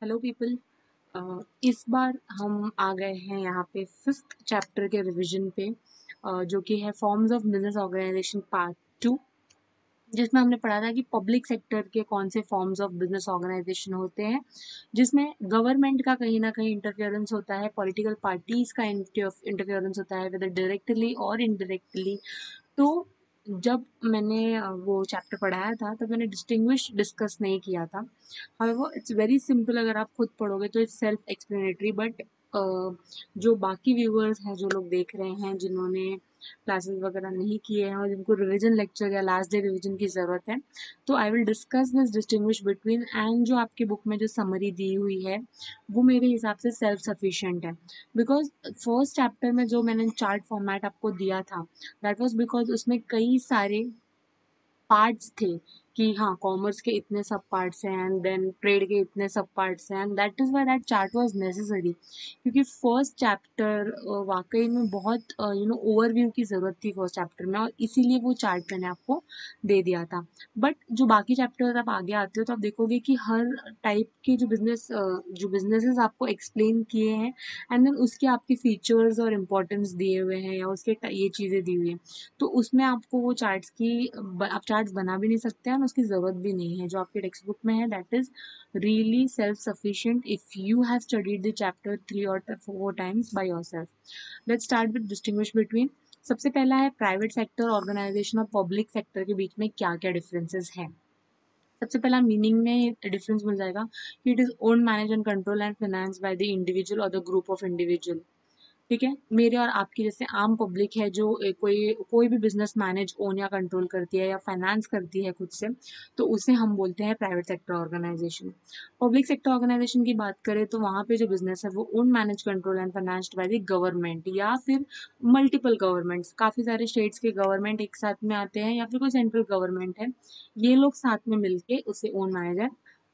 Hello people. इस बार हम आ गए हैं यहाँ पे 5th चैप्टर के रिवीजन पे, जो कि है forms of business organisation part 2, जिसमें हमने पढ़ा था कि पब्लिक सेक्टर के कौन से फॉर्म्स ऑफ बिजनेस ऑर्गेनाइजेशन होते हैं, जिसमें गवर्नमेंट का कहीं ना कहीं इंटरफेरेंस होता है, पॉलिटिकल पार्टीज का इंटरफेरेंस होता है, वेदर डायरेक्टली और इनडायरेक्टली। तो जब मैंने वो चैप्टर पढ़ाया था तब मैंने डिस्टिंग्विश डिस्कस नहीं किया था। हाउएवर इट्स वेरी सिंपल, अगर आप खुद पढ़ोगे तो इट्स सेल्फ एक्सप्लेनेटरी, बट जो बाकी व्यूअर्स हैं, जो लोग देख रहे हैं, जिन्होंने क्लासेस वगैरह नहीं किए हैं और जिनको रिवीजन लेक्चर या लास्ट डे रिवीजन की ज़रूरत है, तो I will discuss this distinguish between, and जो आपकी बुक में जो समरी दी हुई है वो मेरे हिसाब से सेल्फ सफिशिएंट है। बिकॉज फर्स्ट चैप्टर में जो मैंने चार्ट फॉर्मेट आपको दिया था, दैट वाज बिकॉज उसमें कई सारे पार्ट्स थे कि हाँ, कॉमर्स के इतने सब पार्ट्स हैं एंड देन ट्रेड के इतने सब पार्ट्स हैं, and that is why that chart was necessary, क्योंकि फर्स्ट चैप्टर वाकई में बहुत ओवरव्यू की ज़रूरत थी फर्स्ट चैप्टर में, और इसीलिए वो चार्ट मैंने आपको दे दिया था। बट जो बाकी चैप्टर आप आगे आते हो तो आप देखोगे कि हर टाइप के जो बिजनेसेस आपको एक्सप्लेन किए हैं, एंड देन उसके आपके फीचर्स और इम्पोर्टेंस दिए हुए हैं, या उसके ये चीज़ें दी हुई हैं। तो उसमें आपको वो आप चार्ट्स बना भी नहीं सकते हैं, और उसकी ज़रूरत भी नहीं है। जो आपके टेक्स्ट बुक में है that is really self sufficient if you have studied the chapter 3 और 4 times by yourself. Let's start with distinguish between. सबसे पहला है प्राइवेट सेक्टर ऑर्गेनाइजेशन और पब्लिक सेक्टर के बीच में क्या क्या डिफरेंसेस हैं। सबसे पहला मीनिंग में डिफरेंस मिल जाएगा कि it is own manage and control and finance by the individual और द ग्रुप ऑफ इंडिविजुअल। ठीक है, मेरे और आपकी जैसे आम पब्लिक है जो कोई कोई भी बिजनेस मैनेज ओन या कंट्रोल करती है या फाइनेंस करती है खुद से, तो उसे हम बोलते हैं private sector organisation. Public sector organisation की बात करें तो वहाँ पे जो बिजनेस है वो own manage control and financed by the government, या फिर मल्टीपल गवर्नमेंट्स, काफ़ी सारे स्टेट्स के गवर्नमेंट एक साथ में आते हैं, या फिर कोई सेंट्रल गवर्नमेंट है, ये लोग साथ में मिलके उसे ओन मैनेज एंड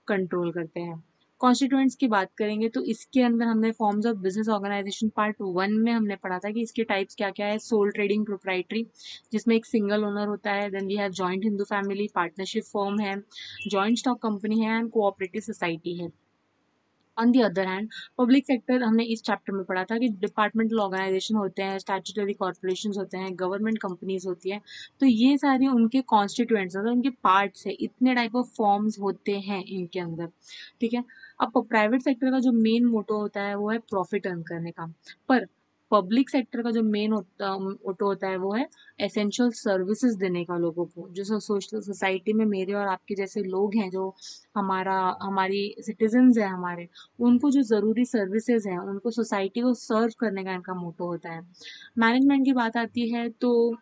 कंट्रोल करते हैं। कॉन्स्टिट्यूएंट्स की बात करेंगे तो इसके अंदर हमने forms of business organisation part 1 में हमने पढ़ा था कि इसके टाइप्स क्या क्या है। सोल ट्रेडिंग प्रोप्राइटरी, जिसमें एक सिंगल ओनर होता है, then we have joint Hindu family, partnership firm है, जॉइंट स्टॉक कंपनी है, एंड कोऑपरेटिव सोसाइटी है। On the other hand public sector हमने इस चैप्टर में पढ़ा था कि डिपार्टमेंटल ऑर्गेनाइजेशन होते हैं, स्टैट्यूटरी कॉर्पोरेशन होते हैं, गवर्नमेंट कंपनीज होती हैं। तो ये सारे उनके कॉन्स्टिट्यूएंट्स, मतलब उनके पार्ट्स है, इतने टाइप ऑफ फॉर्म्स होते हैं इनके अंदर। ठीक है, अब प्राइवेट सेक्टर का जो मेन मोटो होता है वो है प्रॉफिट अर्न करने का, पर पब्लिक सेक्टर का जो मेन मोटो होता है वो है एसेंशियल सर्विसेज देने का लोगों को। जो सोशल सोसाइटी में मेरे और आपके जैसे लोग हैं, जो हमारी सिटीजन्स हैं हमारे, उनको जो ज़रूरी सर्विसेज हैं, उनको सोसाइटी को सर्व करने का इनका मोटो होता है। मैनेजमेंट की बात आती है तो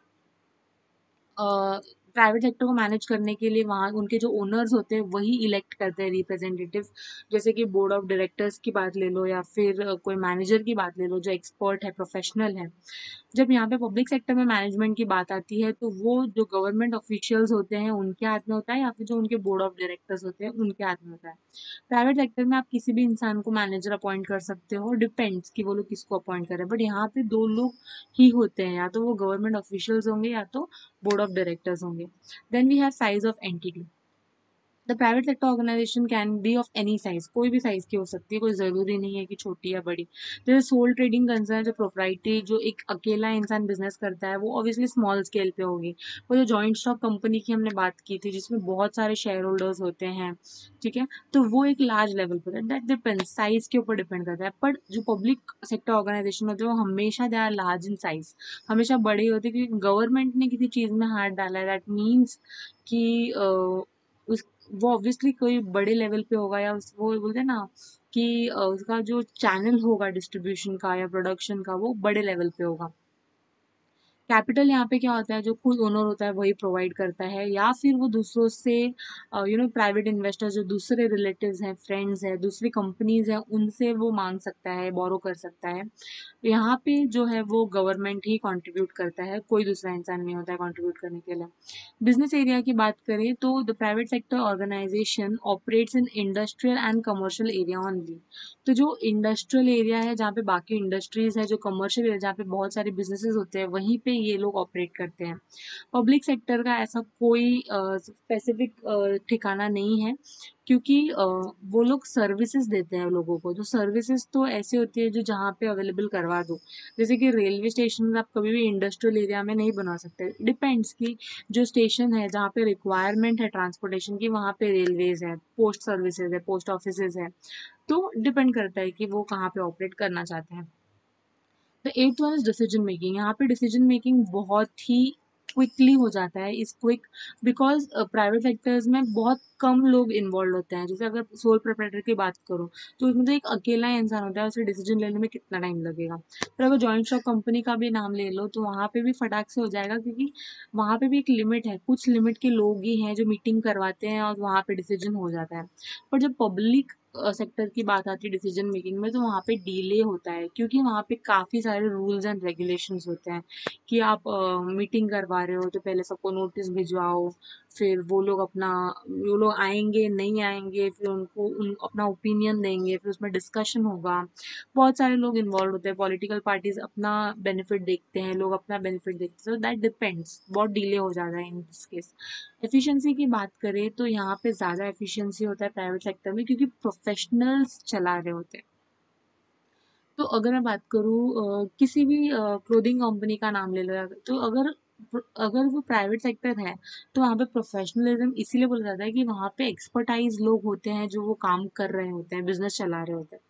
प्राइवेट सेक्टर को मैनेज करने के लिए वहाँ उनके जो ओनर्स होते हैं वही इलेक्ट करते हैं रिप्रेजेंटेटिव। जैसे कि बोर्ड ऑफ डायरेक्टर्स की बात ले लो, या फिर कोई मैनेजर की बात ले लो जो एक्सपर्ट है, प्रोफेशनल है। जब यहाँ पे पब्लिक सेक्टर में मैनेजमेंट की बात आती है तो वो जो गवर्नमेंट ऑफिशियल्स होते हैं उनके हाथ में होता है, या फिर जो उनके बोर्ड ऑफ डायरेक्टर्स होते हैं उनके हाथ में होता है। प्राइवेट सेक्टर में आप किसी भी इंसान को मैनेजर अपॉइंट कर सकते हो, डिपेंड्स कि वो लोग किसको अपॉइंट करें, बट यहाँ पे दो लोग ही होते हैं, या तो वो गवर्नमेंट ऑफिशियल्स होंगे या तो बोर्ड ऑफ डायरेक्टर्स होंगे। Then we have size of entity. The private sector organisation can be of any size, कोई भी साइज की हो सकती है, कोई ज़रूरी नहीं है कि छोटी या बड़ी। जैसे सोल ट्रेडिंग कंसर्न, जो प्रोप्राइटरी, जो एक अकेला इंसान बिजनेस करता है, वो ऑब्वियसली स्मॉल स्केल पे होगी। वो जो जॉइंट स्टॉक कंपनी की हमने बात की थी जिसमें बहुत सारे शेयर होल्डर्स होते हैं, ठीक है, तो वो एक लार्ज लेवल पर है। दैट डिपेंड्स, साइज के ऊपर डिपेंड करता है। पर जो पब्लिक सेक्टर ऑर्गेनाइजेशन होते हैं वो हमेशा they are large in size, हमेशा बड़े ही होते हैं, क्योंकि गवर्नमेंट ने किसी चीज़ में हाथ डाला है, दैट मीन्स कि उस वो ऑब्वियसली कोई बड़े लेवल पे होगा, या वो बोलते हैं ना कि उसका जो चैनल होगा डिस्ट्रीब्यूशन का या प्रोडक्शन का वो बड़े लेवल पे होगा। कैपिटल यहाँ पे क्या होता है, जो खुद ओनर होता है वही प्रोवाइड करता है, या फिर वो दूसरों से प्राइवेट इन्वेस्टर जो दूसरे रिलेटिव्स हैं, फ्रेंड्स हैं, दूसरी कंपनीज हैं, उनसे वो मांग सकता है, बोरो कर सकता है। यहाँ पे जो है वो गवर्नमेंट ही कंट्रीब्यूट करता है, कोई दूसरा इंसान नहीं होता है कंट्रीब्यूट करने के लिए। बिजनेस एरिया की बात करें तो the private sector organisation operates in industrial and commercial area only. तो जो इंडस्ट्रियल एरिया है जहाँ पे बाकी इंडस्ट्रीज है, जो कमर्शियल एरिया जहाँ पे बहुत सारे बिजनेसेस होते हैं, वहीं पे ये लोग ऑपरेट करते हैं। पब्लिक सेक्टर का ऐसा कोई स्पेसिफिक ठिकाना नहीं है, क्योंकि वो लोग सर्विसेज देते हैं लोगों को। तो सर्विसेज तो ऐसी होती है जो जहाँ पे अवेलेबल करवा दो। जैसे कि रेलवे स्टेशन आप कभी भी इंडस्ट्रियल एरिया में नहीं बना सकते। डिपेंड्स कि जो स्टेशन है जहाँ पे रिक्वायरमेंट है ट्रांसपोर्टेशन की, वहाँ पे रेलवेज है, पोस्ट सर्विसेज है, पोस्ट ऑफिसेज है। तो डिपेंड करता है कि वो कहाँ पे ऑपरेट करना चाहते हैं। The eighth one is decision making. यहाँ पे डिसीजन मेकिंग बहुत ही क्विकली हो जाता है। इस क्विक बिकॉज प्राइवेट सेक्टर्स में बहुत कम लोग इन्वॉल्व होते हैं। जैसे अगर सोल प्रोप्राइटर की बात करूँ तो उसमें तो एक अकेला ही इंसान होता है, उसे डिसीजन लेने में कितना टाइम लगेगा। फिर अगर जॉइंट स्टॉक कंपनी का भी नाम ले लो तो वहाँ पे भी फटाक से हो जाएगा, क्योंकि वहाँ पे भी एक लिमिट है, कुछ लिमिट के लोग ही हैं जो मीटिंग करवाते हैं और वहाँ पे डिसीजन हो जाता है। पर जब पब्लिक सेक्टर की बात आती है डिसीजन मेकिंग में, तो वहाँ पे डिले होता है, क्योंकि वहाँ पे काफ़ी सारे रूल्स एंड रेगुलेशंस होते हैं कि आप मीटिंग करवा रहे हो तो पहले सबको नोटिस भिजवाओ, फिर वो लोग आएंगे नहीं आएंगे, फिर अपना ओपिनियन देंगे, फिर उसमें डिस्कशन होगा। बहुत सारे लोग इन्वॉल्व होते हैं, पॉलिटिकल पार्टीज अपना बेनिफिट देखते हैं, लोग अपना बेनिफिट देखते हैं। तो दैट डिपेंड्स, बहुत डिले हो जाता है इन दिस केस। एफिशिएंसी की बात करें तो यहाँ पे ज़्यादा एफिशिएंसी होता है प्राइवेट सेक्टर में, क्योंकि प्रोफेशनल्स चला रहे होते हैं। तो अगर मैं बात करूँ किसी भी क्लोथिंग कंपनी का नाम ले लो, तो अगर वो प्राइवेट सेक्टर है तो वहाँ पे प्रोफेशनलिज्म इसीलिए बोला जाता है कि वहाँ पे एक्सपर्टाइज लोग होते हैं जो वो काम कर रहे होते हैं, बिजनेस चला रहे होते हैं।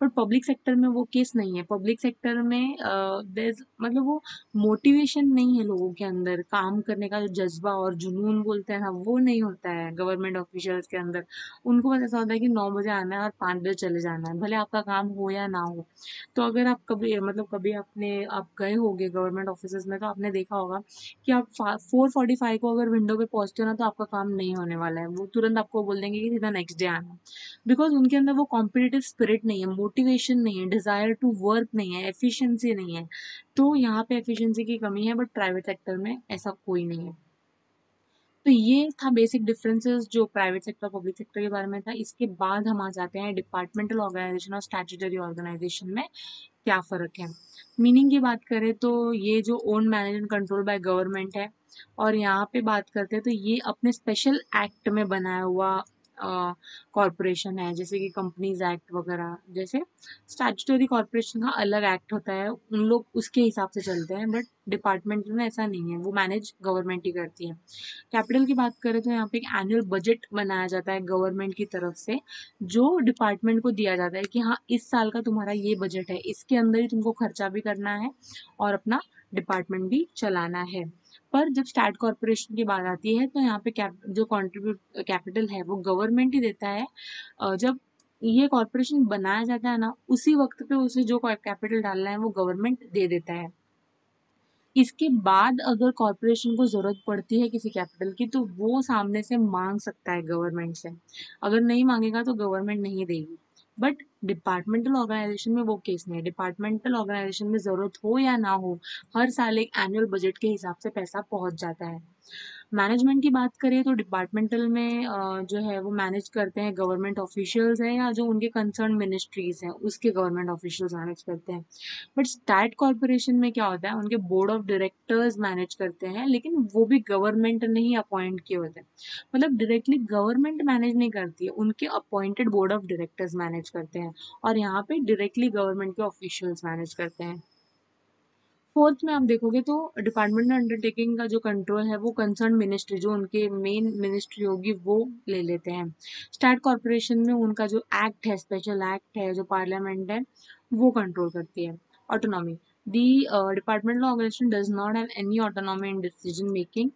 पर पब्लिक सेक्टर में वो केस नहीं है। पब्लिक सेक्टर में मतलब वो मोटिवेशन नहीं है लोगों के अंदर, काम करने का जो जज्बा और जुनून बोलते हैं ना, वो नहीं होता है गवर्नमेंट ऑफिशियल्स के अंदर। उनको बस ऐसा होता है कि 9 बजे आना है और 5 बजे चले जाना है, भले आपका काम हो या ना हो। तो अगर आप कभी आप गए होगे गवर्नमेंट ऑफिसेज में, तो आपने देखा होगा कि आप 4:45 को अगर विंडो पे पहुंचते हो ना, तो आपका काम नहीं होने वाला है। वो तुरंत आपको बोल देंगे कि सीधा नेक्स्ट डे आना। बिकॉज उनके अंदर वो कॉम्पिटिटिव स्पिरिट नहीं है, मोटिवेशन नहीं है, डिजायर टू वर्क नहीं है, एफिशिएंसी नहीं है। तो यहाँ पे एफिशिएंसी की कमी है, बट प्राइवेट सेक्टर में ऐसा कोई नहीं है। तो ये था बेसिक डिफरेंसेस जो प्राइवेट सेक्टर पब्लिक सेक्टर के बारे में था। इसके बाद हम आ जाते हैं डिपार्टमेंटल ऑर्गेनाइजेशन और स्टैट्यूटरी ऑर्गेनाइजेशन में क्या फ़र्क है। मीनिंग की बात करें तो ये जो own manage and control by government है, और यहाँ पे बात करते हैं तो ये अपने स्पेशल एक्ट में बनाया हुआ कॉरपोरेशन है, जैसे कि कंपनीज एक्ट वगैरह। जैसे स्टैट्यूटरी कॉरपोरेशन का अलग एक्ट होता है, उन लोग उसके हिसाब से चलते हैं, बट डिपार्टमेंट में ऐसा नहीं है, वो मैनेज गवर्नमेंट ही करती है। कैपिटल की बात करें तो यहाँ पे एक एनुअल बजट बनाया जाता है गवर्नमेंट की तरफ से, जो डिपार्टमेंट को दिया जाता है कि हाँ इस साल का तुम्हारा ये बजट है, इसके अंदर ही तुमको खर्चा भी करना है और अपना डिपार्टमेंट भी चलाना है। पर जब स्टैट कॉरपोरेशन की बात आती है तो यहाँ पे जो कॉन्ट्रीब्यूट कैपिटल है वो गवर्नमेंट ही देता है। जब ये कॉरपोरेशन बनाया जाता है ना, उसी वक्त पे उसे जो कैपिटल डालना है वो गवर्नमेंट दे देता है। इसके बाद अगर कॉरपोरेशन को ज़रूरत पड़ती है किसी कैपिटल की, तो वो सामने से मांग सकता है गवर्नमेंट से। अगर नहीं मांगेगा तो गवर्नमेंट नहीं देगी। बट डिपार्टमेंटल ऑर्गेनाइजेशन में वो केस नहीं है। डिपार्टमेंटल ऑर्गेनाइजेशन में ज़रूरत हो या ना हो, हर साल एक एनुअल बजट के हिसाब से पैसा पहुंच जाता है। मैनेजमेंट की बात करें तो डिपार्टमेंटल में जो है वो मैनेज करते हैं गवर्नमेंट ऑफिशियल्स हैं, या जो उनके कंसर्न मिनिस्ट्रीज हैं उसके गवर्नमेंट ऑफिशियल्स मैनेज करते हैं। बट स्टैट कॉरपोरेशन में क्या होता है, उनके बोर्ड ऑफ डायरेक्टर्स मैनेज करते हैं, लेकिन वो भी गवर्नमेंट ने ही अपॉइंट किए होते हैं। मतलब डायरेक्टली गवर्नमेंट मैनेज नहीं करती है, उनके appointed board of directors manage करते हैं, और यहाँ पे डायरेक्टली गवर्नमेंट के ऑफिशियल्स मैनेज करते हैं। फोर्थ में आप देखोगे तो डिपार्टमेंटल अंडरटेकिंग का जो कंट्रोल है वो कंसर्न मिनिस्ट्री, जो उनके मेन मिनिस्ट्री होगी, वो ले लेते हैं। स्टैट कॉरपोरेशन में उनका जो एक्ट है, स्पेशल एक्ट है, जो पार्लियामेंट है, वो कंट्रोल करती है। Autonomy, the departmental organisation does not have any autonomy in decision making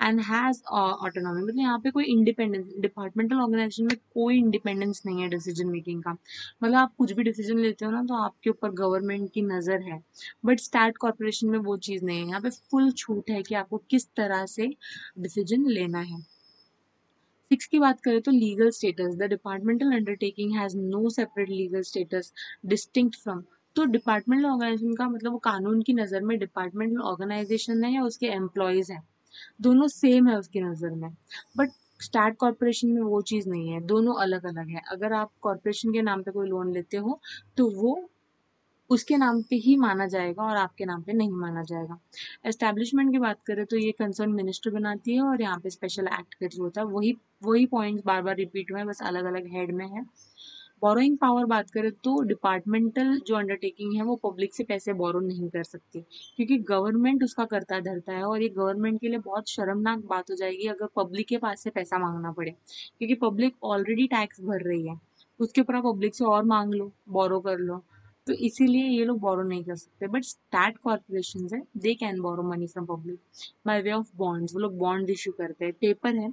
and has autonomy. मतलब यहाँ पे कोई इंडिपेंडेंस, डिपार्टमेंटल ऑर्गेनाइजेशन में कोई इंडिपेंडेंस नहीं है डिसीजन मेकिंग का। मतलब आप कुछ भी डिसीजन लेते हो ना, तो आपके ऊपर गवर्नमेंट की नज़र है। बट स्टैट कॉरपोरेशन में वो चीज़ नहीं है, यहाँ पे फुल छूट है कि आपको किस तरह से डिसीजन लेना है। सिक्स की बात करें तो legal status, the departmental undertaking has no separate legal status distinct from. तो डिपार्टमेंटल ऑर्गेनाइजेशन का मतलब वो कानून की नज़र में डिपार्टमेंटल ऑर्गेनाइजेशन है या उसके एम्प्लॉयज़ हैं, दोनों सेम है उसकी नज़र में। बट स्टार्ट कॉरपोरेशन में वो चीज़ नहीं है, दोनों अलग अलग है। अगर आप कॉरपोरेशन के नाम पे कोई लोन लेते हो तो वो उसके नाम पे ही माना जाएगा और आपके नाम पे नहीं माना जाएगा। एस्टैब्लिशमेंट की बात करें तो ये कंसर्न मिनिस्टर बनाती है और यहाँ पे स्पेशल एक्ट के थ्रू होता है। वही वही पॉइंट्स बार बार रिपीट हुए हैं, बस अलग अलग हेड में है। बोरोइंग पावर बात करें तो डिपार्टमेंटल जो अंडरटेकिंग है वो पब्लिक से पैसे बोरो नहीं कर सकती, क्योंकि गवर्नमेंट उसका करता धरता है और ये गवर्नमेंट के लिए बहुत शर्मनाक बात हो जाएगी अगर पब्लिक के पास से पैसा मांगना पड़े, क्योंकि पब्लिक ऑलरेडी टैक्स भर रही है, उसके ऊपर आप पब्लिक से और मांग लो, बोरो कर लो। तो इसीलिए ये लोग बोरो नहीं कर सकते। बट स्टैट कॉर्पोरेशन है, they can borrow money from public by way of bonds. वो लोग बॉन्ड इशू करते हैं, पेपर है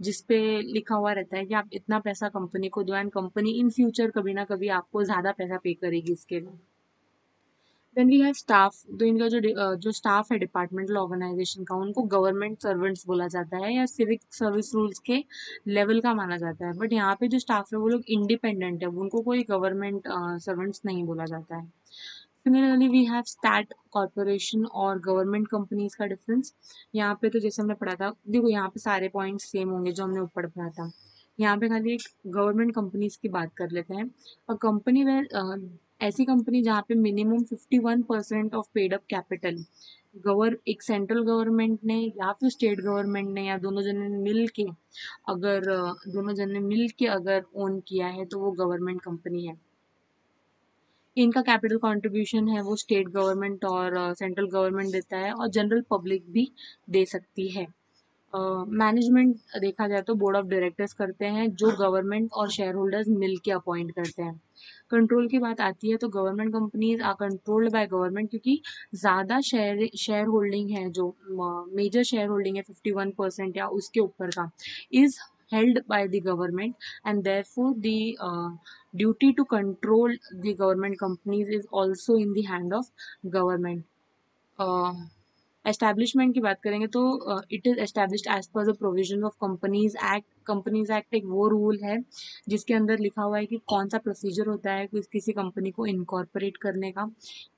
जिसपे लिखा हुआ रहता है कि आप इतना पैसा कंपनी को दो एंड कंपनी इन फ्यूचर कभी ना कभी आपको ज़्यादा पैसा पे करेगी इसके लिए। Then we have staff. तो इनका जो स्टाफ है डिपार्टमेंटल ऑर्गेनाइजेशन का, उनको गवर्नमेंट सर्वेंट्स बोला जाता है या सिविक सर्विस रूल्स के लेवल का माना जाता है। बट यहाँ पे जो स्टाफ है वो लोग इंडिपेंडेंट है, उनको कोई गवर्नमेंट सर्वेंट्स नहीं बोला जाता है। Similarly we have stat corporation और गवर्नमेंट कंपनीज का डिफरेंस। यहाँ पे तो जैसे हमने पढ़ा था, देखो यहाँ पे सारे पॉइंट्स सेम होंगे जो हमने ऊपर पढ़ा था। यहाँ पे खाली एक गवर्नमेंट कंपनीज की बात कर लेते हैं। और कंपनी वेयर ऐसी कंपनी जहाँ पे minimum 51% of paid up capital एक सेंट्रल गवर्नमेंट ने या फिर स्टेट गवर्नमेंट ने या दोनों जन ने मिल के अगर ओन किया है तो वो गवर्नमेंट कंपनी है। इनका कैपिटल कंट्रीब्यूशन है वो स्टेट गवर्नमेंट और सेंट्रल गवर्नमेंट देता है और जनरल पब्लिक भी दे सकती है। मैनेजमेंट देखा जाए तो बोर्ड ऑफ डायरेक्टर्स करते हैं जो गवर्नमेंट और शेयर होल्डर्स मिल के अपॉइंट करते हैं। कंट्रोल की बात आती है तो government companies are controlled by government, क्योंकि ज़्यादा शेयर होल्डिंग है, जो मेजर शेयर होल्डिंग है 51% या उसके ऊपर का, is held by the government, and therefore the duty to control the government companies is also in the hand of government. Establishment की बात करेंगे तो it is established as per the provision of companies act. Companies act एक वो rule है जिसके अंदर लिखा हुआ है कि कौन सा प्रोसीजर होता है किसी कंपनी को इनकॉर्पोरेट करने का,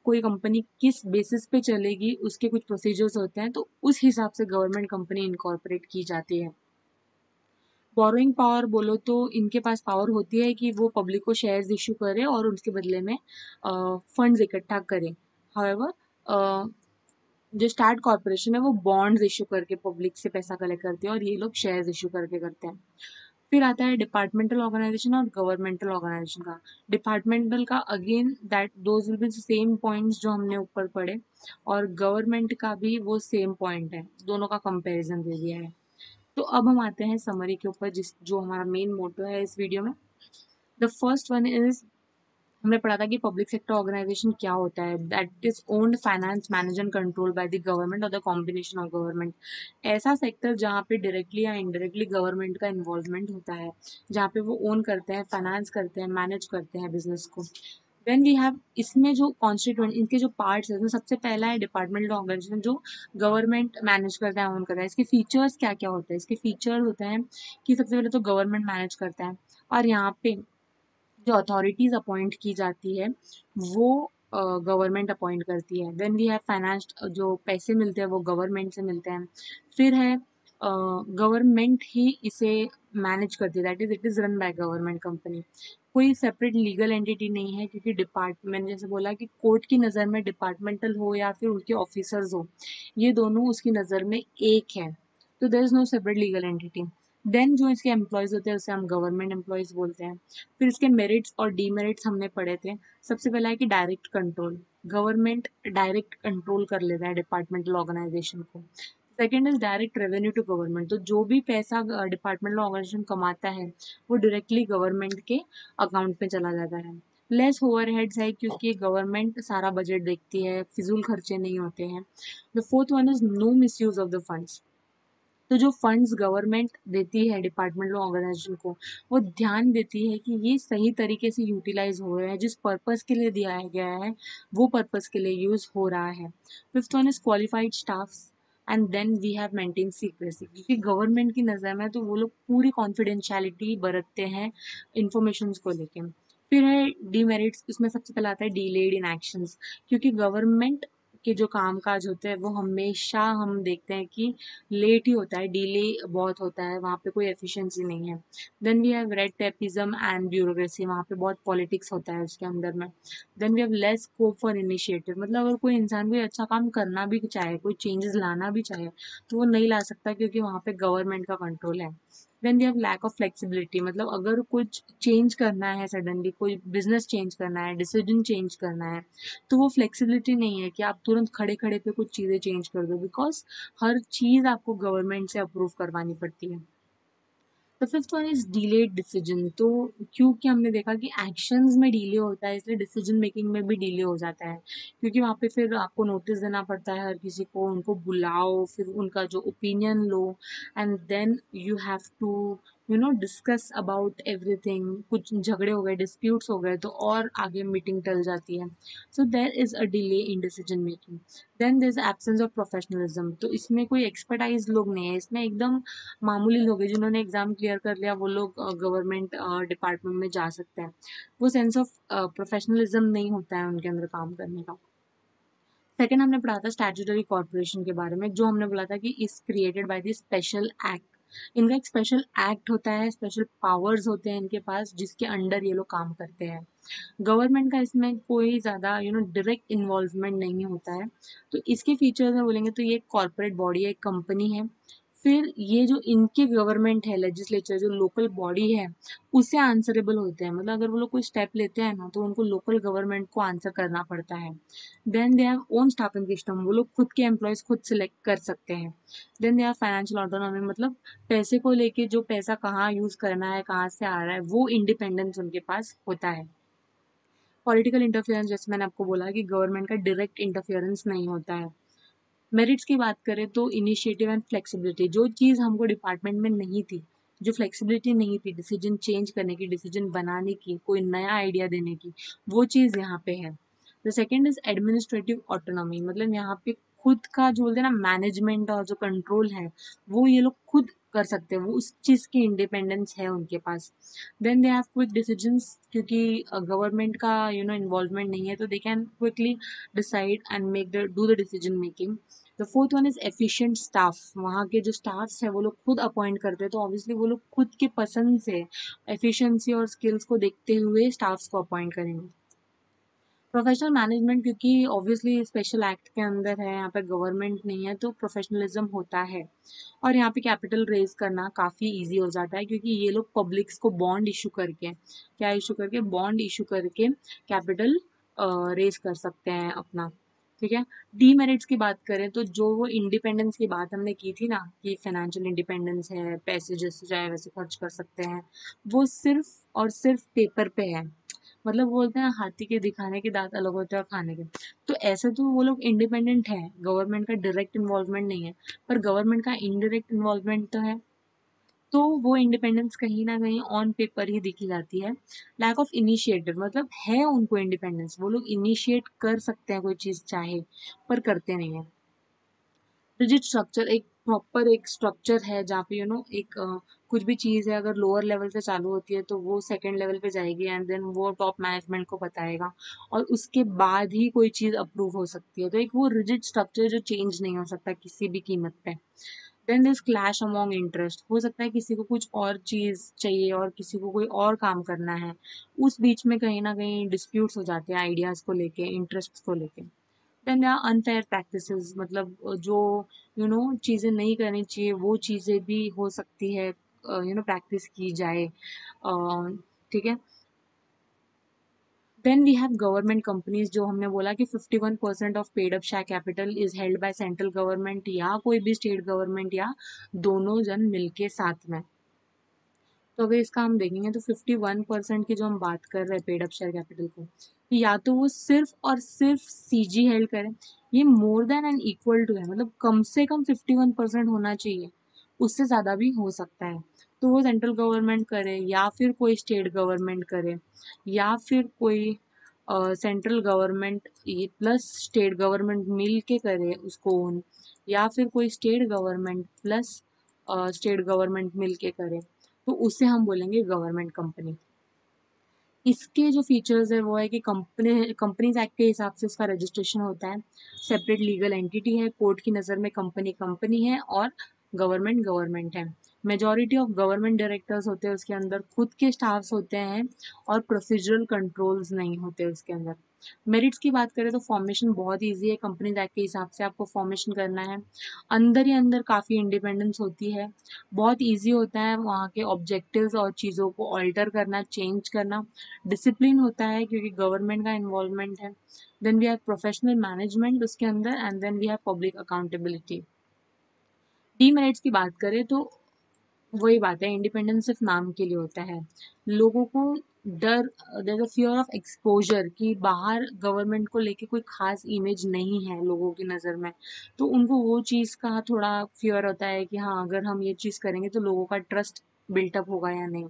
कोई कंपनी किस बेसिस पे चलेगी, उसके कुछ प्रोसीजर्स होते हैं, तो उस हिसाब से गवर्नमेंट कंपनी इनकॉर्पोरेट की जाती है। बोरोइंग पावर बोलो तो इनके पास पावर होती है कि वो पब्लिक को शेयर्स इशू करे और उसके बदले में फंड्स इकट्ठा करे। हाउएवर जो स्टार्ट कॉर्पोरेशन है वो बॉन्ड्स इशू करके पब्लिक से पैसा कलेक्ट करती है और ये लोग शेयर्स इशू करके करते हैं। फिर आता है डिपार्टमेंटल ऑर्गेनाइजेशन और गवर्नमेंटल ऑर्गेनाइजेशन का। डिपार्टमेंटल का again that those will be same points जो हमने ऊपर पढ़े, और गवर्नमेंट का भी वो सेम पॉइंट है, दोनों का कंपैरिजन दे दिया है। तो अब हम आते हैं समरी के ऊपर, जिस जो हमारा मेन मोटो है इस वीडियो में। द फर्स्ट वन इज, हमने पढ़ा था कि पब्लिक सेक्टर ऑर्गेनाइजेशन क्या होता है, that is owned, finance, manage and control by the government और द कॉम्बिनेशन ऑफ गवर्नमेंट। ऐसा सेक्टर जहाँ पे डायरेक्टली या इनडायरेक्टली गवर्नमेंट का इन्वॉल्वमेंट होता है, जहाँ पे वो ओन करते हैं, फाइनेंस करते हैं, मैनेज करते हैं बिजनेस को। देन वी हैव, इसमें जो कॉन्स्टिट्यूएंट इनके जो पार्ट्स है, उसमें सबसे पहला है डिपार्टमेंटल ऑर्गेनाइजेशन जो गवर्नमेंट मैनेज करता है, ओन करता है। इसके फीचर्स क्या क्या होते हैं? इसके फीचर्स होते हैं कि सबसे पहले तो गवर्नमेंट मैनेज करता है और यहाँ पे जो अथॉरिटीज अपॉइंट की जाती है वो गवर्नमेंट अपॉइंट करती है। देन वी हैव फाइनेंस, जो पैसे मिलते हैं वो गवर्नमेंट से मिलते हैं। फिर है गवर्नमेंट ही इसे मैनेज करती है, that is it is run by government company. कोई सेपरेट लीगल एंटिटी नहीं है, क्योंकि डिपार्टमेंट, जैसे बोला कि कोर्ट की नज़र में डिपार्टमेंटल हो या फिर उनके ऑफिसर्स हो, ये दोनों उसकी नज़र में एक है, तो there is no separate legal entity. Then जो इसके एम्प्लॉयज़ होते हैं उसे हम गवर्नमेंट एम्प्लॉयज़ बोलते हैं। फिर इसके मेरिट्स और डीमेरिट्स हमने पढ़े थे। सबसे पहला है कि direct control, government direct control कर लेता है डिपार्टमेंटल ऑर्गेनाइजेशन को। Second is direct revenue to government, तो जो भी पैसा डिपार्टमेंटल ऑर्गेनाइजेशन कमाता है वो डायरेक्टली गवर्नमेंट के अकाउंट में चला जाता है। लेस ओवरहेड्स है क्योंकि गवर्नमेंट सारा बजट देखती है, फिजूल खर्चे नहीं होते हैं। The fourth one is no misuse of the funds, तो जो फंड्स गवर्नमेंट देती है डिपार्टमेंटल ऑर्गेनाइजेशन को, वो ध्यान देती है कि ये सही तरीके से यूटिलाइज हो रहा है, जिस पर्पस के लिए दिया गया है वो पर्पस के लिए यूज हो रहा है। Fifth one is qualified staffs, and then we have maintain secrecy, क्योंकि गवर्नमेंट की नज़र में तो वो लोग पूरी कॉन्फिडेंशियलिटी बरतते हैं इंफॉर्मेशन को लेके। फिर है डीमेरिट्स, इसमें सबसे पहले आता है डिलेड इन एक्शंस, क्योंकि गवर्नमेंट के जो कामकाज होते हैं वो हमेशा हम देखते हैं कि लेट ही होता है, डिले बहुत होता है, वहाँ पे कोई एफिशिएंसी नहीं है। Then we have red tapism and bureaucracy, वहाँ पे बहुत पॉलिटिक्स होता है उसके अंदर में। Then we have less scope for initiative, मतलब अगर कोई इंसान कोई अच्छा काम करना भी चाहे, कोई चेंजेस लाना भी चाहे, तो वो नहीं ला सकता क्योंकि वहाँ पे गवर्नमेंट का कंट्रोल है। Then we have lack of flexibility, मतलब अगर कुछ चेंज करना है, सडनली कोई बिजनेस चेंज करना है, डिसीजन चेंज करना है, तो वो फ्लेक्सिबिलिटी नहीं है कि आप तुरंत खड़े खड़े पे कुछ चीज़ें चेंज कर दो, बिकॉज हर चीज़ आपको गवर्नमेंट से अप्रूव करवानी पड़ती है। The fifth one is delayed decision, तो क्योंकि हमने देखा कि एक्शंस में डिले होता है, इसलिए डिसीजन मेकिंग में भी डिले हो जाता है, क्योंकि वहाँ पे फिर आपको नोटिस देना पड़ता है हर किसी को, उनको बुलाओ, फिर उनका जो ओपिनियन लो, and then you have to discuss about everything. कुछ झगड़े हो गए, डिस्प्यूट्स हो गए, तो और आगे मीटिंग टल जाती है। So there is a delay in decision making. Then there is absence of professionalism, तो इसमें कोई एक्सपर्टाइज लोग नहीं है, इसमें एकदम मामूली लोग हैं जिन्होंने एग्ज़ाम क्लियर कर लिया, वो लोग गवर्नमेंट डिपार्टमेंट में जा सकते हैं। वो सेंस ऑफ प्रोफेशनलिज्म नहीं होता है उनके अंदर काम करने का। सेकंड हमने पढ़ा था स्टैट्यूटरी कॉर्पोरेशन के बारे में, जो हमने बोला था कि is created by the special act. इनका एक स्पेशल एक्ट होता है, स्पेशल पावर्स होते हैं इनके पास, जिसके अंडर ये लोग काम करते हैं। गवर्नमेंट का इसमें कोई ज़्यादा डायरेक्ट इन्वॉल्वमेंट नहीं होता है। तो इसके फीचर्स में बोलेंगे तो ये एक कॉर्पोरेट बॉडी है, एक कंपनी है। फिर ये जो इनके गवर्नमेंट है, लेजिस्लेचर जो लोकल बॉडी है, उससे आंसरेबल होते हैं, मतलब अगर वो लोग कोई स्टेप लेते हैं ना, तो उनको लोकल गवर्नमेंट को आंसर करना पड़ता है। Then they have own staffing system, वो लोग खुद के एम्प्लॉयज़ खुद सिलेक्ट कर सकते हैं। Then they have financial autonomy, मतलब पैसे को लेके जो पैसा कहाँ यूज़ करना है, कहाँ से आ रहा है, वो इंडिपेंडेंस उनके पास होता है। पॉलिटिकल इंटरफेरेंस, जैसे मैंने आपको बोला कि गवर्नमेंट का डायरेक्ट इंटरफेरेंस नहीं होता है। मेरिट्स की बात करें तो इनिशिएटिव एंड फ्लेक्सिबिलिटी, जो चीज़ हमको डिपार्टमेंट में नहीं थी, जो फ्लेक्सिबिलिटी नहीं थी डिसीजन चेंज करने की, डिसीजन बनाने की, कोई नया आइडिया देने की, वो चीज़ यहाँ पे है। The second is administrative autonomy, मतलब यहाँ पे खुद का जो बोलते हैं ना मैनेजमेंट और जो कंट्रोल है, वो ये लोग खुद कर सकते हैं, वो उस चीज़ की इंडिपेंडेंस है उनके पास। Then they have quick decisions, क्योंकि गवर्नमेंट का इन्वॉल्वमेंट नहीं है, तो they can quickly decide and make the do the decision making. The fourth one is efficient staff, वहाँ के जो स्टाफ्स है वो लोग खुद अपॉइंट करते हैं, तो ऑब्वियसली वो लोग खुद के पसंद से एफिशिएंसी और स्किल्स को देखते हुए स्टाफ्स को अपॉइंट करेंगे। प्रोफेशनल मैनेजमेंट, क्योंकि ऑब्वियसली स्पेशल एक्ट के अंदर है, यहाँ पे गवर्नमेंट नहीं है, तो प्रोफेशनलिज्म होता है। और यहाँ पे कैपिटल रेज करना काफ़ी इजी हो जाता है, क्योंकि ये लोग पब्लिक्स को बॉन्ड इशू करके, क्या इशू करके, बॉन्ड इशू करके कैपिटल रेज कर सकते हैं अपना। ठीक है। डीमेरिट्स की बात करें तो जो वो इंडिपेंडेंस की बात हमने की थी ना, कि फाइनेंशियल इंडिपेंडेंस है, पैसे जैसे चाहे वैसे खर्च कर सकते हैं, वो सिर्फ और सिर्फ पेपर पे है। मतलब बोलते हैं हाथी के दिखाने के दांत अलग होते हैं और खाने के। तो ऐसे तो वो लोग इंडिपेंडेंट है, गवर्नमेंट का डायरेक्ट इन्वॉल्वमेंट नहीं है, पर गवर्नमेंट का इनडायरेक्ट इन्वॉल्वमेंट तो है। तो वो इंडिपेंडेंस कहीं ना कहीं ऑन पेपर ही दिखी जाती है। लैक ऑफ इनिशिएटिव, मतलब है उनको इंडिपेंडेंस, वो लोग इनिशिएट कर सकते हैं कोई चीज़ चाहे, पर करते नहीं है। रिजिड स्ट्रक्चर, एक प्रॉपर एक स्ट्रक्चर है जहाँ पे एक कुछ भी चीज़ है, अगर लोअर लेवल से चालू होती है तो वो सेकंड लेवल पे जाएगी, एंड देन वो टॉप मैनेजमेंट को बताएगा, और उसके बाद ही कोई चीज़ अप्रूव हो सकती है। तो एक वो रिजिड स्ट्रक्चर जो चेंज नहीं हो सकता किसी भी कीमत पे। Then this clash among interest, हो सकता है किसी को कुछ और चीज़ चाहिए और किसी को कोई और काम करना है, उस बीच में कहीं ना कहीं डिस्प्यूट्स हो जाते हैं आइडियाज़ को लेके, इंटरेस्ट को लेके। Then there are unfair practices, मतलब जो चीज़ें नहीं करनी चाहिए वो चीज़ें भी हो सकती है प्रैक्टिस की जाए। ठीक है। Then we have government companies, जो हमने बोला कि 51% of paid up share capital is held by central government या कोई भी स्टेट गवर्नमेंट, या दोनों जन मिलके साथ में। तो अगर इसका हम देखेंगे तो 51% की जो हम बात कर रहे हैं पेड अप शेयर कैपिटल को, तो या तो वो सिर्फ और सिर्फ सीजी हेल्ड करें, ये more than and equal to है, मतलब कम से कम 51% होना चाहिए, उससे ज़्यादा भी हो सकता है। तो वो सेंट्रल गवर्नमेंट करे या फिर कोई स्टेट गवर्नमेंट करे, या फिर कोई central government plus state government मिल के करे उसको ओन, या फिर कोई state government plus state government मिल के करे, तो उसे हम बोलेंगे गवर्नमेंट कंपनी। इसके जो फीचर्स है वो है कि कंपनीज एक्ट के हिसाब से इसका रजिस्ट्रेशन होता है, सेपरेट लीगल एंटिटी है, कोर्ट की नज़र में कंपनी कंपनी है और गवर्नमेंट गवर्नमेंट है। मेजॉरिटी ऑफ गवर्नमेंट डायरेक्टर्स होते हैं उसके अंदर, खुद के स्टाफ्स होते हैं और प्रोसीजरल कंट्रोल्स नहीं होते उसके अंदर। मेरिट्स की बात करें तो फॉर्मेशन बहुत ईजी है, कंपनीज एक्ट के हिसाब से आपको फॉर्मेशन करना है। अंदर ही अंदर काफ़ी इंडिपेंडेंस होती है, बहुत ईजी होता है वहाँ के ऑब्जेक्टिव्स और चीज़ों को ऑल्टर करना, चेंज करना। डिसिप्लिन होता है क्योंकि गवर्नमेंट का इन्वॉल्वमेंट है। Then we have professional management उसके अंदर and then we have public accountability. Demerits की बात करें तो वही बात है, इंडिपेंडेंस सिर्फ नाम के लिए होता है। लोगों को डर, there a fear of exposure कि बाहर गवर्नमेंट को लेके कोई खास इमेज नहीं है लोगों की नज़र में, तो उनको वो चीज़ का थोड़ा फियर होता है कि हाँ अगर हम ये चीज़ करेंगे तो लोगों का ट्रस्ट बिल्टअप होगा या नहीं।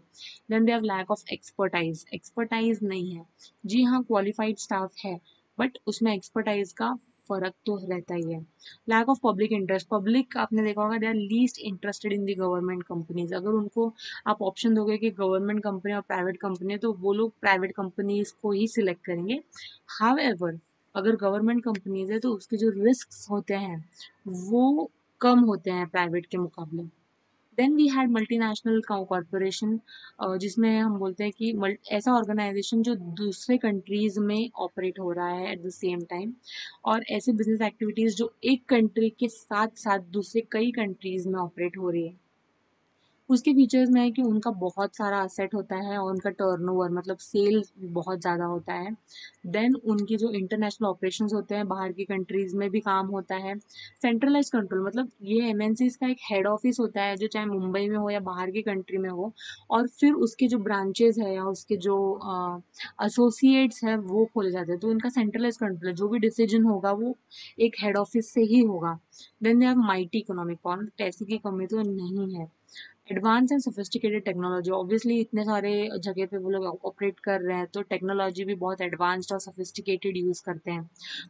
Then they have lack of expertise, expertise नहीं है। जी हाँ, क्वालिफाइड स्टाफ है बट उसमें एक्सपर्टाइज का फर्क तो रहता ही है। Lack of public interest, public आपने देखा होगा they are least interested in the government companies. अगर उनको आप ऑप्शन दोगे कि गवर्नमेंट कंपनी और प्राइवेट कंपनी है तो वो लोग प्राइवेट कंपनीज को ही सिलेक्ट करेंगे। हाउएवर अगर गवर्नमेंट कंपनीज है तो उसके जो रिस्क होते हैं वो कम होते हैं प्राइवेट के मुकाबले। Then we had multinational corporation, जिसमें हम बोलते हैं कि ऐसा ऑर्गेनाइजेशन जो दूसरे कंट्रीज में ऑपरेट हो रहा है एट द सेम टाइम, और ऐसे बिजनेस एक्टिविटीज़ जो एक कंट्री के साथ साथ दूसरे कई कंट्रीज में ऑपरेट हो रही है। उसके फीचर्स में है कि उनका बहुत सारा असेट होता है और उनका टर्नओवर मतलब सेल्स बहुत ज़्यादा होता है। देन उनके जो इंटरनेशनल ऑपरेशंस होते हैं बाहर की कंट्रीज़ में भी काम होता है। सेंट्रलाइज कंट्रोल मतलब ये एमएनसीज का एक हेड ऑफिस होता है जो चाहे मुंबई में हो या बाहर की कंट्री में हो, और फिर उसके जो ब्रांचेज है या उसके जो एसोसिएट्स है वो खोले जाते हैं, तो उनका सेंट्रलाइज कंट्रोल है, जो भी डिसीजन होगा वो एक हेड ऑफिस से ही होगा। Then they have mighty economic power, पैसे की कमी तो नहीं है। Advance and sophisticated technology, obviously इतने सारे जगह पे वो लोग ऑपरेट कर रहे हैं तो टेक्नोलॉजी भी बहुत एडवांस्ड और सोफिस्टिकेटेड यूज़ करते हैं।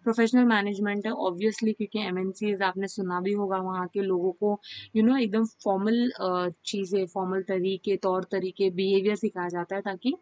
प्रोफेशनल मैनेजमेंट है ऑब्वियसली क्योंकि एमएनसीज आपने सुना भी होगा वहाँ के लोगों को एकदम फॉर्मल चीज़ें, फॉर्मल तरीके, तौर तरीके, बिहेवियर सिखाया जाता है ताकि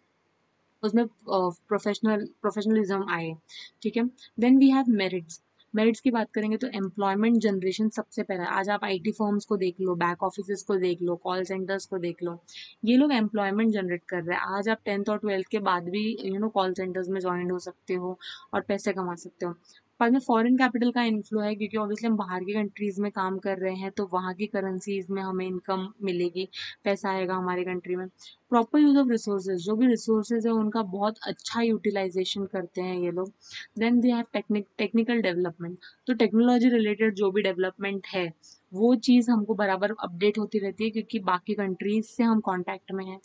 उसमें प्रोफेशनलिज्म आए। ठीक है। Then we have merits. Merits की बात करेंगे तो एम्प्लॉयमेंट जनरेशन सबसे पहला, आज आप आईटी फर्म्स को देख लो, बैक ऑफिस को देख लो, कॉल सेंटर्स को देख लो, ये लोग एम्प्लॉयमेंट जनरेट कर रहे हैं। आज आप 10th और 12th के बाद भी कॉल सेंटर्स में ज्वाइन हो सकते हो और पैसे कमा सकते हो। बाद में फॉरेन कैपिटल का इन्फ्लो है क्योंकि ऑब्वियसली हम बाहर की कंट्रीज में काम कर रहे हैं तो वहाँ की करेंसीज में हमें इनकम मिलेगी, पैसा आएगा हमारी कंट्री में। प्रॉपर यूज ऑफ रिसोर्सेज, जो भी रिसोर्सेज है उनका बहुत अच्छा यूटिलाइजेशन करते हैं ये लोग। Then they have technical development, तो टेक्नोलॉजी रिलेटेड जो भी डेवलपमेंट है वो चीज़ हमको बराबर अपडेट होती रहती है क्योंकि बाकी कंट्रीज से हम कांटेक्ट में हैं।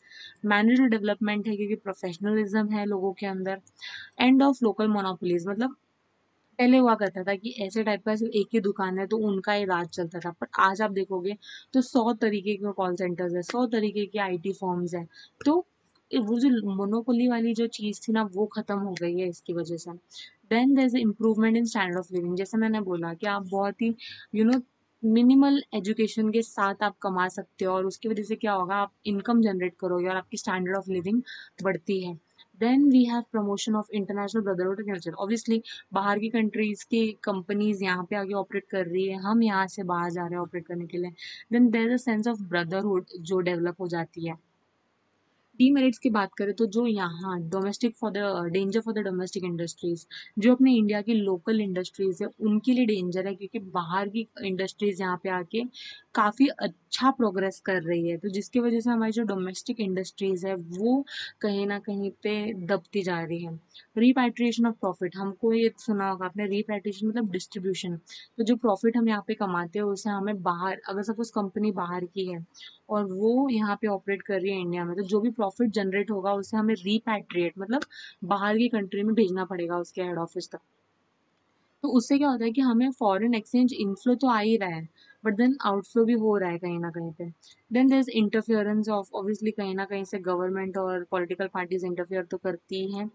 मैनेजर डेवलपमेंट है क्योंकि प्रोफेशनलिज्म है लोगों के अंदर। एंड ऑफ लोकल मोनोपोलीज, मतलब पहले हुआ करता था कि ऐसे टाइप का सिर्फ एक ही दुकान है तो उनका ही राज चलता था, पर आज आप देखोगे तो 100 तरीके के कॉल सेंटर्स है, 100 तरीके की आईटी फर्म्स हैं। तो वो जो मोनोपोली वाली जो चीज़ थी ना वो खत्म हो गई है इसकी वजह से। Then there is improvement in standard of living, जैसे मैंने बोला कि आप बहुत ही यू नो मिनिमल एजुकेशन के साथ आप कमा सकते हो और उसकी वजह से क्या होगा, आप इनकम जनरेट करोगे और आपकी स्टैंडर्ड ऑफ लिविंग बढ़ती है। Then we have promotion of international brotherhood and culture, obviously बाहर की कंट्रीज की कंपनीज यहाँ पे आगे ऑपरेट कर रही है, हम यहाँ से बाहर जा रहे हैं ऑपरेट करने के लिए। Then there is a sense of brotherhood जो डेवलप हो जाती है। डीमेरिट्स की बात करें तो जो यहाँ domestic for the danger for the domestic industries, जो अपने इंडिया की लोकल इंडस्ट्रीज है उनके लिए डेंजर है क्योंकि बाहर की इंडस्ट्रीज यहाँ पे आके काफ़ी अच्छा प्रोग्रेस कर रही है, तो जिसकी वजह से हमारी जो डोमेस्टिक इंडस्ट्रीज है वो कहीं ना कहीं पे दबती जा रही है। रीपैट्रिएशन ऑफ प्रॉफिट, हमको ये सुना होगा आपने, रीपैट्रिएशन मतलब डिस्ट्रीब्यूशन, तो जो प्रॉफिट हम यहाँ पे कमाते हैं उसे हमें बाहर, अगर सपोज कंपनी बाहर की है और वो यहाँ पे ऑपरेट कर रही है इंडिया में, तो जो भी प्रॉफिट जनरेट होगा उसे हमें रीपैट्रिएट मतलब बाहर की कंट्री में भेजना पड़ेगा उसके हेड ऑफिस तक। तो उससे क्या होता है कि हमें फॉरेन एक्सचेंज इनफ्लो तो आ ही रहा है बट देन आउटफ्लो भी हो रहा है कहीं ना कहीं पे। Then there is interference of, obviously कहीं ना कहीं से गवर्नमेंट और पॉलिटिकल पार्टीज इंटरफियर तो करती ही हैं।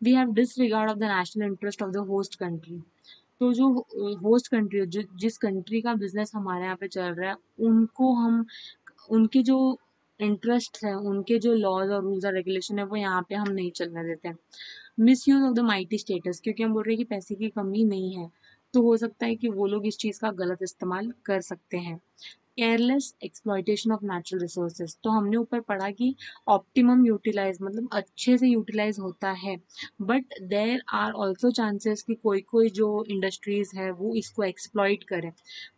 We have disregard of the national interest of the host country, तो जो होस्ट कंट्री, जिस कंट्री का बिजनेस हमारे यहाँ पे चल रहा है उनको हम, उनके जो इंटरेस्ट है, उनके जो लॉज और रूल्स और रेगुलेशन है वो यहाँ पे हम नहीं चलने देते हैं। Miss use of the mighty status, क्योंकि हम बोल रहे हैं कि पैसे की कमी नहीं है, तो हो सकता है कि वो लोग इस चीज़ का गलत इस्तेमाल कर सकते हैं। Careless exploitation of natural resources, तो हमने ऊपर पढ़ा कि ऑप्टिमम यूटिलाइज मतलब अच्छे से यूटिलाइज होता है, but there are also chances कि कोई कोई जो इंडस्ट्रीज है वो इसको एक्सप्लॉइट करें।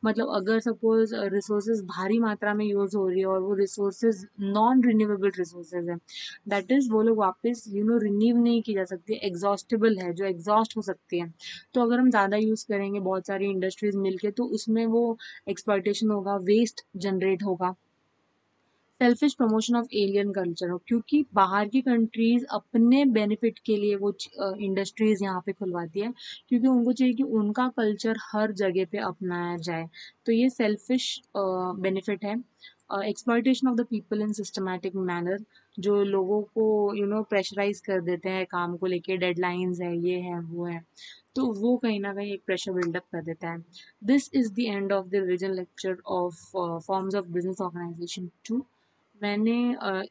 मतलब अगर सपोज रिसोर्सेज भारी मात्रा में यूज हो रही है और वो रिसोर्सेज नॉन रिन्यूएबल रिसोर्सेज है, दैट इज वो लोग वापस रिन्यू नहीं की जा सकती, एग्जॉस्टेबल है, जो एग्जॉस्ट हो सकती है। तो अगर हम ज़्यादा यूज़ करेंगे बहुत सारी इंडस्ट्रीज मिलके, तो उसमें वो एक्सप्लॉयटेशन होगा, वेस्ट जनरेट होगा। Selfish promotion of alien culture हो, क्योंकि बाहर की कंट्रीज अपने बेनिफिट के लिए वो इंडस्ट्रीज यहाँ पे खुलवाती है, क्योंकि उनको चाहिए कि उनका कल्चर हर जगह पे अपनाया जाए। तो ये सेल्फिश बेनिफिट है। Exploitation of the people in systematic manner, जो लोगों को प्रेशराइज कर देते हैं काम को लेके, डेडलाइंस है, ये है वो है, तो वो कहीं ना कहीं एक प्रेशर बिल्डअप कर देता है। This is the end of the revision lecture of forms of business organization 2। मैंने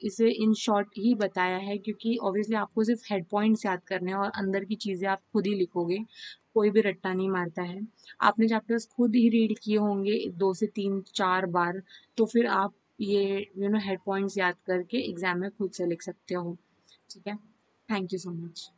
इसे इन शॉर्ट ही बताया है, क्योंकि ऑब्वियसली आपको सिर्फ हेड पॉइंट्स याद करने हैं और अंदर की चीज़ें आप खुद ही लिखोगे, कोई भी रट्टा नहीं मारता है। आपने चैप्टर्स खुद ही रीड किए होंगे 2 से 3 4 बार, तो फिर आप ये हेड पॉइंट्स याद करके एग्जाम में खुद से लिख सकते हो। ठीक है, थैंक यू सो मच।